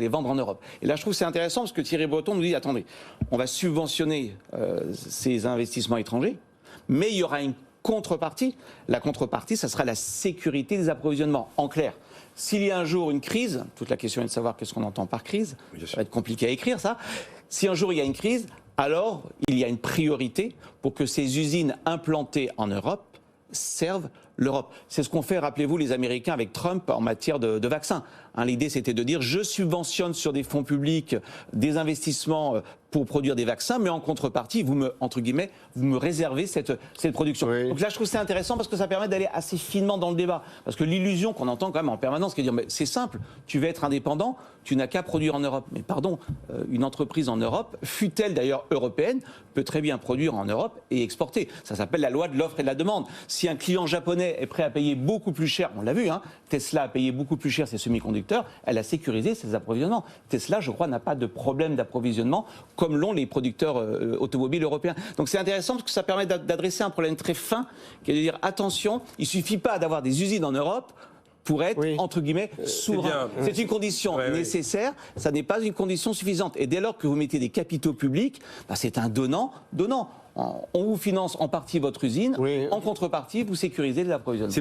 les vendre en Europe. Et là, je trouve que c'est intéressant parce que Thierry Breton nous dit, attendez, on va subventionner ces investissements étrangers, mais il y aura une contrepartie. La contrepartie, ça sera la sécurité des approvisionnements. En clair, s'il y a un jour une crise, toute la question est de savoir qu'est-ce qu'on entend par crise, ça va être compliqué à écrire ça, si un jour il y a une crise, alors il y a une priorité pour que ces usines implantées en Europe servent l'Europe. C'est ce qu'ont fait, rappelez-vous, les Américains avec Trump en matière de vaccins. L'idée, c'était de dire, je subventionne sur des fonds publics des investissements pour produire des vaccins, mais en contrepartie, vous me réservez cette production. Oui. Donc là, je trouve que c'est intéressant parce que ça permet d'aller assez finement dans le débat. Parce que l'illusion qu'on entend quand même en permanence, c'est de dire, mais c'est simple, tu veux être indépendant, tu n'as qu'à produire en Europe. Mais pardon, une entreprise en Europe, fût-elle d'ailleurs européenne, peut très bien produire en Europe et exporter. Ça s'appelle la loi de l'offre et de la demande. Si un client japonais est prêt à payer beaucoup plus cher, on l'a vu, Tesla a payé beaucoup plus cher ses semi-conducteurs, elle a sécurisé ses approvisionnements. Tesla, je crois, n'a pas de problème d'approvisionnement comme l'ont les producteurs automobiles européens. Donc c'est intéressant parce que ça permet d'adresser un problème très fin, qui est de dire attention, il ne suffit pas d'avoir des usines en Europe pour être, entre guillemets, souverain. C'est une condition nécessaire, ça n'est pas une condition suffisante. Et dès lors que vous mettez des capitaux publics, c'est un donnant-donnant. On vous finance en partie votre usine, en contrepartie, vous sécurisez les approvisionnements.